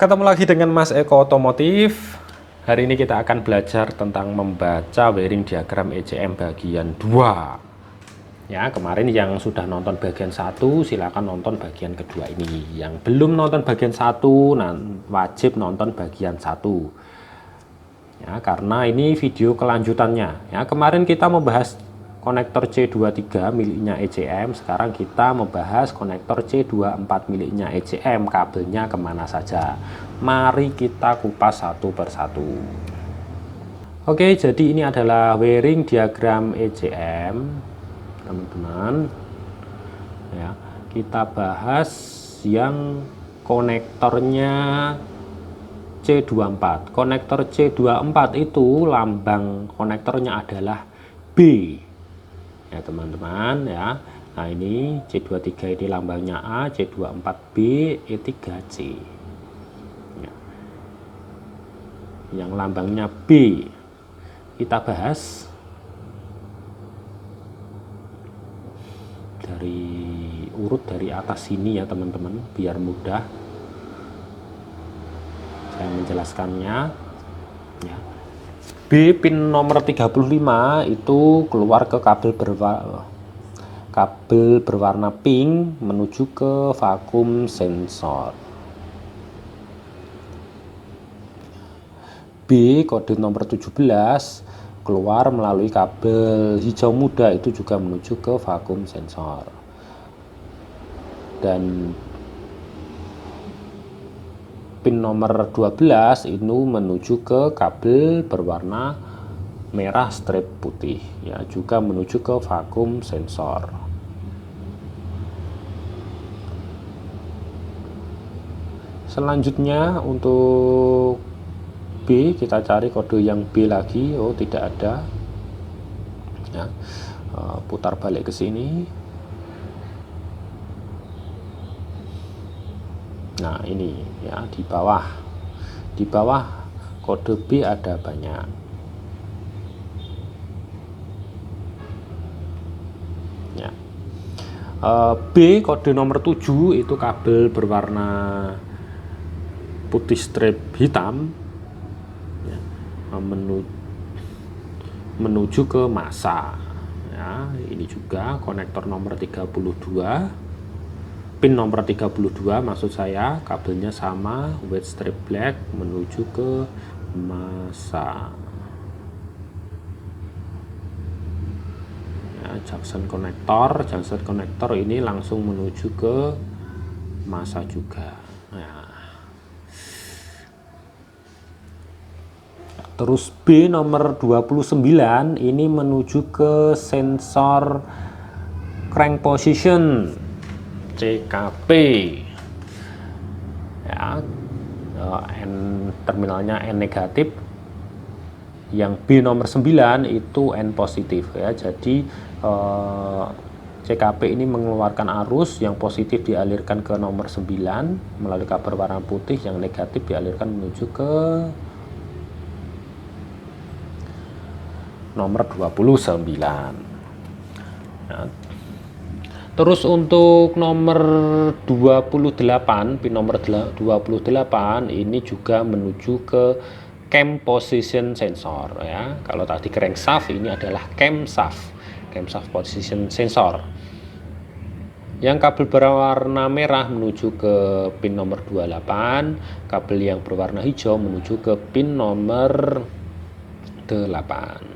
Ketemu lagi dengan Mas Eko Otomotif. Hari ini kita akan belajar tentang membaca wiring diagram ECM bagian 2. Ya, kemarin yang sudah nonton bagian 1 silakan nonton bagian kedua ini. Yang belum nonton bagian 1 wajib nonton bagian 1. Ya, karena ini video kelanjutannya. Ya, kemarin kita membahas konektor C23 miliknya ECM, sekarang kita membahas konektor C24 miliknya ECM, kabelnya kemana saja. Mari kita kupas satu persatu. Oke, jadi ini adalah wiring diagram ECM, teman-teman. Ya, kita bahas yang konektornya C24. Konektor C24 itu lambang konektornya adalah B. Ya teman-teman ya. Nah ini C23 ini lambangnya A, C24B, E3C. Ya. Yang lambangnya B kita bahas dari atas sini ya teman-teman, biar mudah saya menjelaskannya. Ya. B pin nomor 35 itu keluar ke kabel berwarna pink menuju ke vakum sensor. B kode nomor 17 keluar melalui kabel hijau muda, itu juga menuju ke vakum sensor. Dan pin nomor 12 itu menuju ke kabel berwarna merah strip putih, ya, juga menuju ke vakum sensor. Selanjutnya untuk B, kita cari kode yang B lagi. Oh, tidak ada. Ya, putar balik ke sini. Nah ini ya, di bawah kode B ada banyak. Ya. B kode nomor 7 itu kabel berwarna putih strip hitam, ya, menuju ke massa. Ya, ini juga konektor nomor 32. Pin nomor 32 maksud saya, kabelnya sama, white strip black menuju ke massa. Ya, junction konektor ini langsung menuju ke massa juga. Ya. Terus B nomor 29 ini menuju ke sensor crank position CKP. Ya, terminalnya N negatif. Yang B nomor 9 itu N positif ya. Jadi CKP ini mengeluarkan arus, yang positif dialirkan ke nomor 9 melalui kabel warna putih, yang negatif dialirkan menuju ke nomor 29. Nah, terus untuk nomor 28, pin nomor 28 ini juga menuju ke cam position sensor ya. Kalau tadi crankshaft, ini adalah camshaft position sensor. Yang kabel berwarna merah menuju ke pin nomor 28, kabel yang berwarna hijau menuju ke pin nomor 8.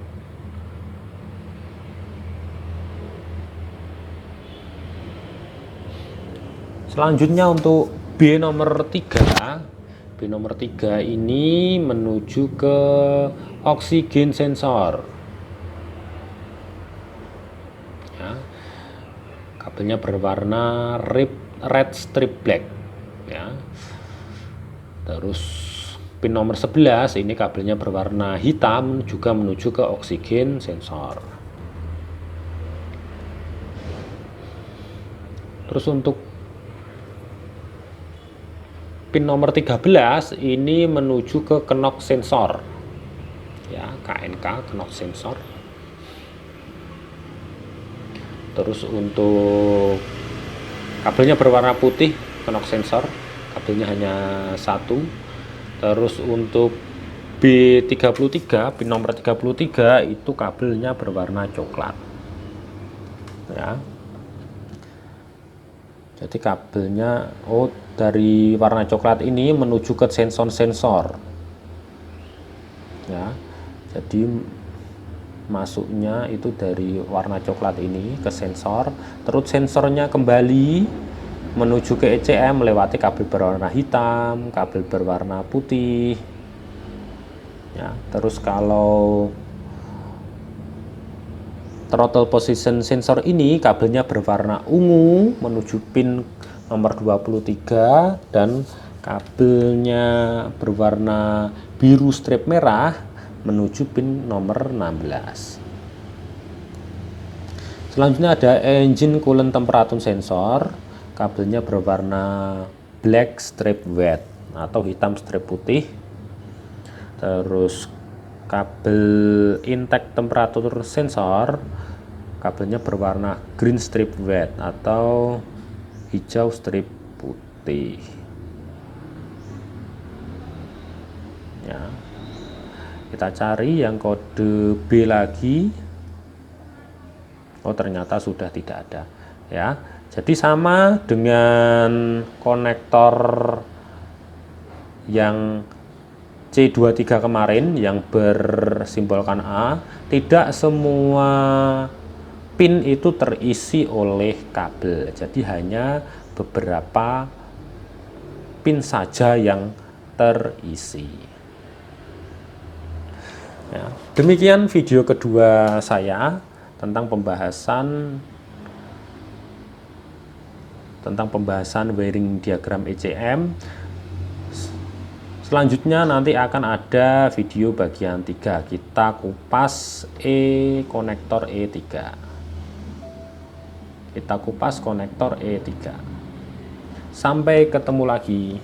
Selanjutnya untuk B nomor 3 ini menuju ke oksigen sensor. Ya, kabelnya berwarna red strip black. Ya. Terus pin nomor 11 ini kabelnya berwarna hitam, juga menuju ke oksigen sensor. Terus untuk pin nomor 13 ini menuju ke knock sensor ya, KNK knock sensor. Terus untuk kabelnya berwarna putih knock sensor, kabelnya hanya satu. Terus untuk B33 pin nomor 33 itu kabelnya berwarna coklat ya. Jadi kabelnya dari warna coklat ini menuju ke sensor ya. Jadi masuknya itu dari warna coklat ini ke sensor, terus sensornya kembali menuju ke ECM melewati kabel berwarna hitam, kabel berwarna putih ya. Terus kalau throttle position sensor ini kabelnya berwarna ungu menuju pin nomor 23 dan kabelnya berwarna biru strip merah menuju pin nomor 16. Selanjutnya ada engine coolant temperature sensor, kabelnya berwarna black strip white atau hitam strip putih. Terus kabel intake temperature sensor, kabelnya berwarna green strip white atau hijau strip putih ya. Kita cari yang kode B lagi. Ternyata sudah tidak ada ya. Jadi sama dengan konektor yang C23 kemarin yang bersimbolkan A, tidak semua pin itu terisi oleh kabel. Jadi hanya beberapa pin saja yang terisi. Ya, demikian video kedua saya tentang pembahasan wiring diagram ECM. Selanjutnya nanti akan ada video bagian 3, kita kupas konektor E3. Kita kupas konektor E3. Sampai ketemu lagi.